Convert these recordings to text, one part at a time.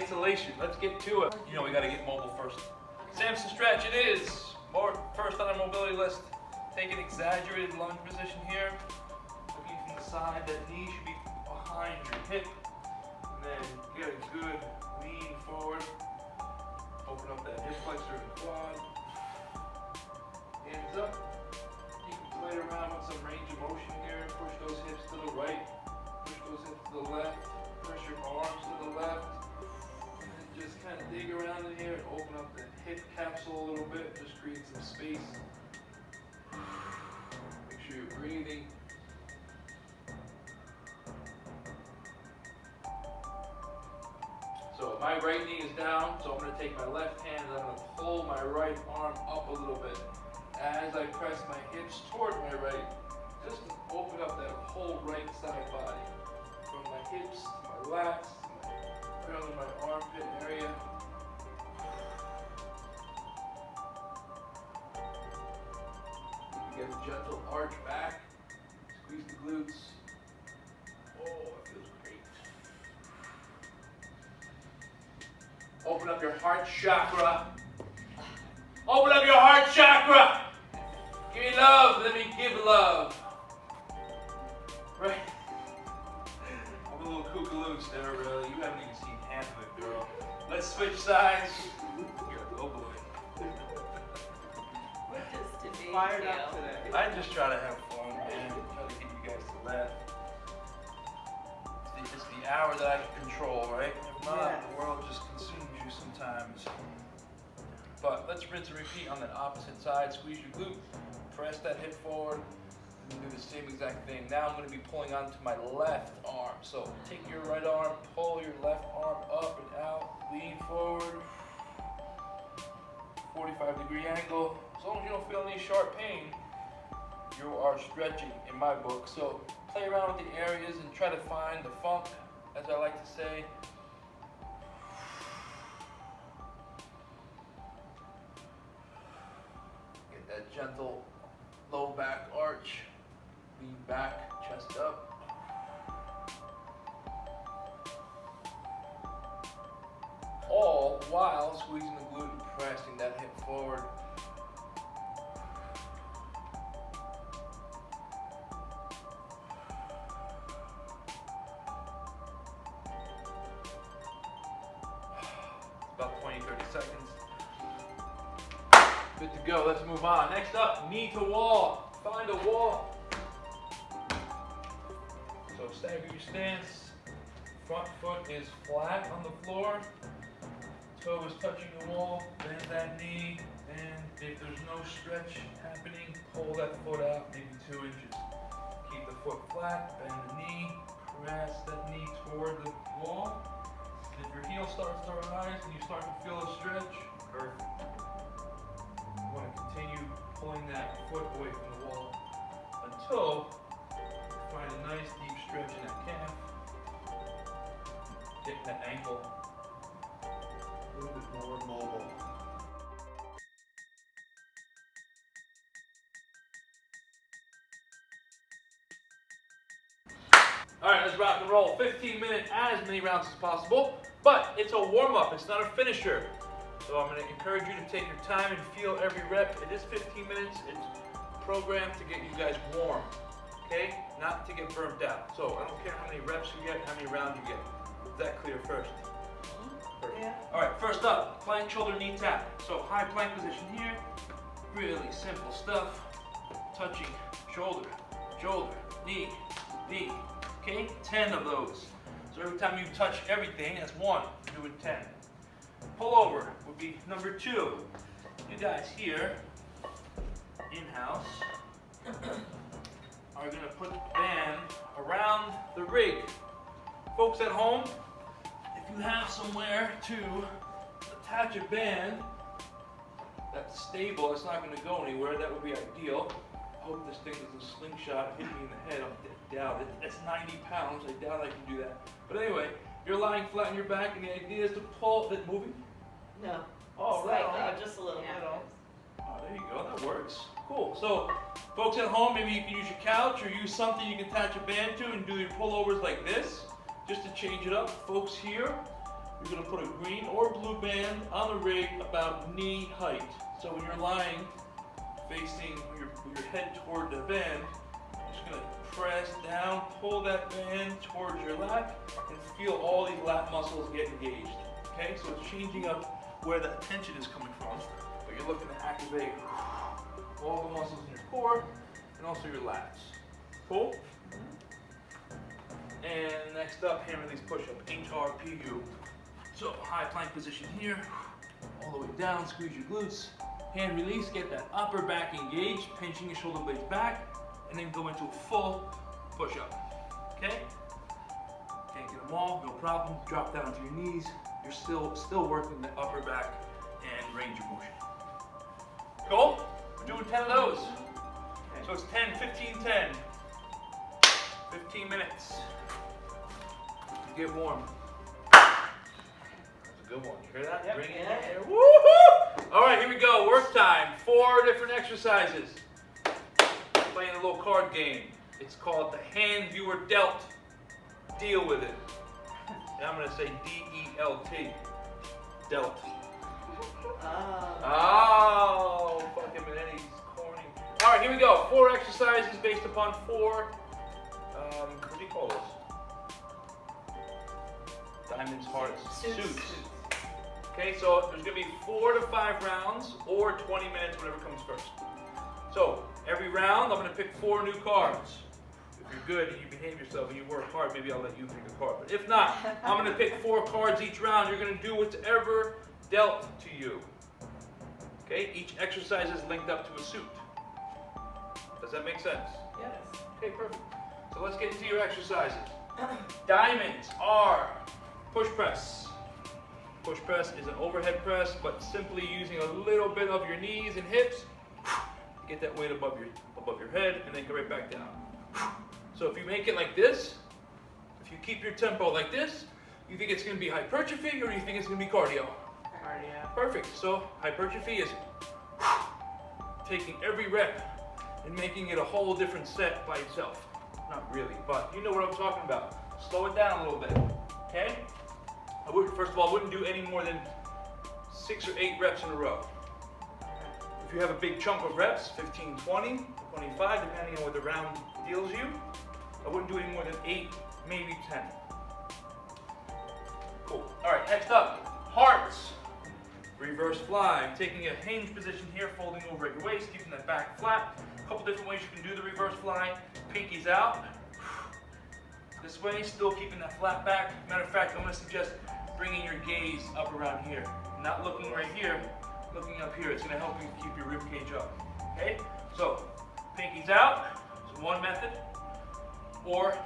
isolation. Let's get to it. You know we gotta get mobile first. Samson Stretch it is. First on our mobility list. Take an exaggerated lunge position here. Looking from the side, that knee should be behind your hip. And then get a good lean forward. Open up that hip flexor and quad. Hands up. You can play around with some range of motion here. Push those hips to the right. Push those hips to the left. Press your arms to the left. And then just kind of dig around in here and open up the hip capsule a little bit. Just create some space. Make sure you're breathing. So my right knee is down, so I'm going to take my left hand and I'm going to pull my right arm up a little bit. As I press my hips toward my right, just to open up that whole right side body. From my hips to my lats, around my armpit area. You get a gentle arch back, squeeze the glutes. Oh, it feels great. Open up your heart chakra. Open up your heart chakra. Give me love, let me give love. Right? I'm a little kookaloose there, really. You haven't even seen half of it, girl. Let's switch sides. Oh boy. What does today Fired up today. I just try to have fun, man. Try to get you guys to laugh. It's the hour that I can control, right? If not, Yes. the world just consumes you sometimes. But let's rinse and repeat on that opposite side. Squeeze your glute. Press that hip forward. And do the same exact thing. Now I'm going to be pulling onto my left arm. So take your right arm, pull your left arm up and out, lean forward. 45-degree angle. As long as you don't feel any sharp pain, you are stretching in my book. So play around with the areas and try to find the funk, as I like to say. Get that gentle low back arch. Lean back, chest up. All while squeezing the glute and pressing that hip forward. About 20, 30 seconds. Good to go, let's move on. Next up, knee to wall. Find a wall. So stagger your stance. Front foot is flat on the floor. Toe is touching the wall. Bend that knee. And if there's no stretch happening, pull that foot out maybe 2 inches. Keep the foot flat, bend the knee, press that knee toward the wall. If your heel starts to rise and you start to feel a stretch, perfect. You want to continue pulling that foot away from the wall until you find a nice deep stretch in that calf, getting that ankle a little bit more mobile. All right, let's rock and roll. 15 minutes, as many rounds as possible, but it's a warm-up, it's not a finisher. So I'm going to encourage you to take your time and feel every rep. It is 15 minutes. It's programmed to get you guys warm, okay? Not to get burnt out. So I don't care how many reps you get, how many rounds you get. Is that clear first? Perfect. Yeah. All right, first up, plank, shoulder, knee tap. So high plank position here. Really simple stuff. Touching shoulder, shoulder, knee, knee. Okay, 10 of those. So every time you touch everything, that's 1. You're doing 10. Pullover would be number 2. You guys here, in-house, are going to put the band around the rig. Folks at home, if you have somewhere to attach a band that's stable, it's not going to go anywhere, that would be ideal. I hope this thing is a slingshot, hit me in the head, I doubt it. It's 90 pounds, I doubt I can do that. But anyway, you're lying flat on your back and the idea is to pull, is it moving? No. Oh, Slightly, right. just a little bit. Oh, there you go, that works. Cool, so folks at home, maybe you can use your couch or use something you can attach a band to and do your pullovers like this, just to change it up. Folks here, you're going to put a green or blue band on the rig about knee height. So when you're lying, facing with your head toward the band, you're just going to press down, pull that band towards your lat, and feel all these lat muscles get engaged. Okay, so it's changing up where that tension is coming from, but you're looking to activate all the muscles in your core and also your lats. Cool? And next up, hammer these push-up, HRPU. So high plank position here, all the way down, squeeze your glutes, hand release, get that upper back engaged, pinching your shoulder blades back, and then go into a full push-up. Okay? Can't get them all, no problem. Drop down to your knees. You're still working the upper back and range of motion. Cool? We're doing 10 of those. So it's 10, 15, 10. 15 minutes. Get warm. That's a good one. You hear that? Yep. Bring it in there. Woohoo! All right, here we go. Work time. 4 different exercises. Playing a little card game. It's called the hand viewer delt. Deal with it. And I'm going to say D-E-L-T. Delt. Oh, fucking Monetti's corny. All right, here we go. 4 exercises based upon 4, what do you call those? Diamonds, hearts, suits. Okay, so there's going to be 4 to 5 rounds or 20 minutes, whatever comes first. So every round, I'm going to pick 4 new cards. If you're good and you behave yourself and you work hard, maybe I'll let you pick a card. But if not, I'm going to pick 4 cards each round. You're going to do whatever dealt to you. Okay, each exercise is linked up to a suit. Does that make sense? Yes. Okay, perfect. So let's get into your exercises. Diamonds are push press. Push press is an overhead press, but simply using a little bit of your knees and hips. Get that weight above your head, and then go right back down. So if you make it like this, if you keep your tempo like this, you think it's going to be hypertrophy, or you think it's going to be cardio? Cardio. Perfect. So hypertrophy is taking every rep and making it a whole different set by itself. Not really, but you know what I'm talking about. Slow it down a little bit, okay? First of all, I wouldn't do any more than 6 or 8 reps in a row. If you have a big chunk of reps, 15, 20, 25, depending on what the round deals you, I wouldn't do any more than 8, maybe 10. Cool. All right, next up, hearts. Reverse fly, taking a hinge position here, folding over at your waist, keeping that back flat. A couple different ways you can do the reverse fly. Pinkies out. This way, still keeping that flat back. Matter of fact, I'm going to suggest bringing your gaze up around here. Not looking right here, looking up here. It's going to help you keep your rib cage up. Okay? So, pinkies out is one method. Or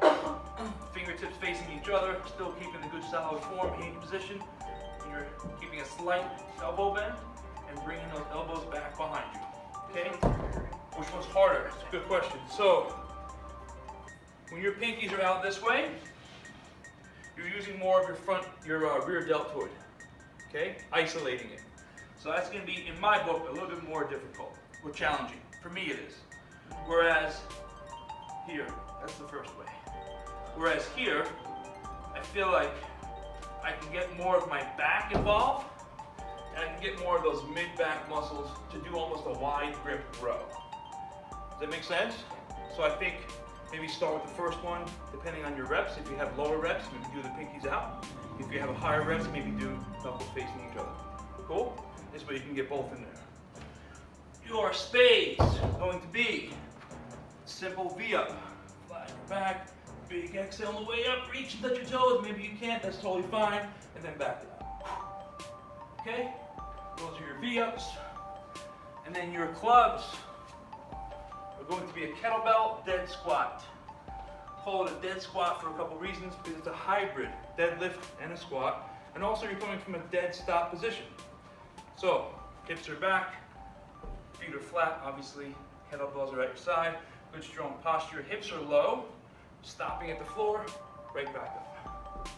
fingertips facing each other, still keeping the good solid form, hinge position. You're keeping a slight elbow bend and bringing those elbows back behind you. Okay? Which one's harder? It's a good question. So, when your pinkies are out this way, you're using more of your rear deltoid. Okay? Isolating it. So that's going to be, in my book, a little bit more difficult or challenging. For me it is. Whereas here, that's the first way. Whereas here, I feel like I can get more of my back involved, and I can get more of those mid-back muscles to do almost a wide grip row. Does that make sense? So I think maybe start with the first one, depending on your reps. If you have lower reps, maybe do the pinkies out. If you have higher reps, maybe do knuckles facing each other. Cool? This way you can get both in there. Your spades going to be simple V-up. Flat your back, big exhale on the way up, reach and touch your toes. Maybe you can't, that's totally fine. And then back it up. Okay? Those are your V-ups. And then your clubs are going to be a kettlebell dead squat. Call it a dead squat for a couple reasons, because it's a hybrid deadlift and a squat. And also you're coming from a dead stop position. So, hips are back, feet are flat, obviously. Kettlebells are at your side. Good strong posture. Hips are low, stopping at the floor, right back up.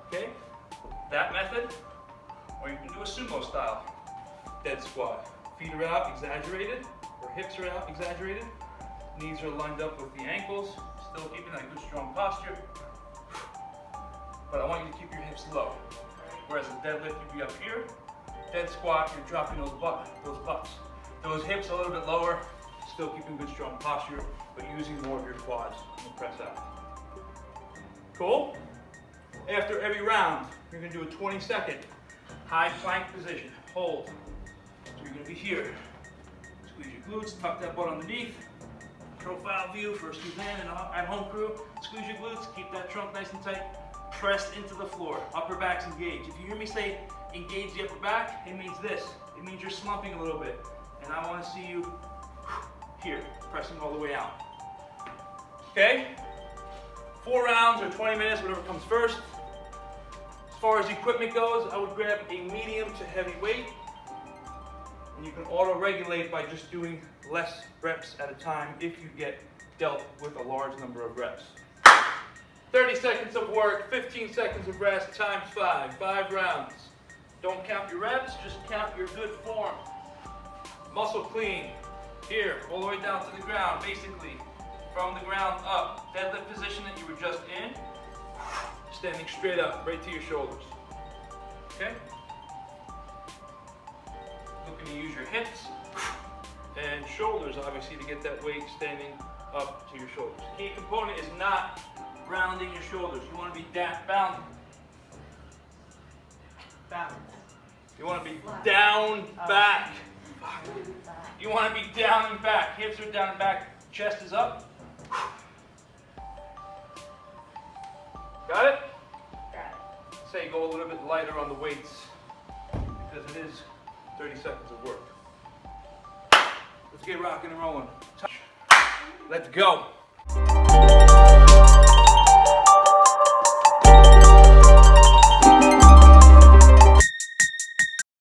Okay? That method, or you can do a sumo style dead squat. Feet are out, exaggerated, or hips are out, exaggerated. Knees are lined up with the ankles, still keeping that good strong posture. but I want you to keep your hips low. Whereas a deadlift, you'd be up here. Dead squat, you're dropping those butts. Those hips a little bit lower, still keeping good strong posture, but using more of your quads in the press out. Cool? After every round, you're gonna do a 20-second high plank position. Hold. So you're gonna be here. Squeeze your glutes, tuck that butt underneath. Profile view for a Steve and at home crew. Squeeze your glutes, keep that trunk nice and tight. Pressed into the floor. Upper back's engaged. If you hear me say engage the upper back, it means this. It means you're slumping a little bit. And I want to see you here, pressing all the way out. Okay? 4 rounds or 20 minutes, whatever comes first. As far as equipment goes, I would grab a medium to heavy weight. And you can auto-regulate by just doing less reps at a time if you get dealt with a large number of reps. 30 seconds of work, 15 seconds of rest, times 5, 5 rounds. Don't count your reps, just count your good form. Muscle clean, here, all the way down to the ground, basically. From the ground up, deadlift position that you were just in, standing straight up, right to your shoulders. Okay? Looking to use your hips and shoulders, obviously, to get that weight standing up to your shoulders. Key component is not rounding your shoulders. You want to be bound. You want to be down, back. You want to be down and back. Hips are down and back. Chest is up. Got it? Got it. Say go a little bit lighter on the weights because it is 30 seconds of work. Let's get rocking and rolling. Let's go.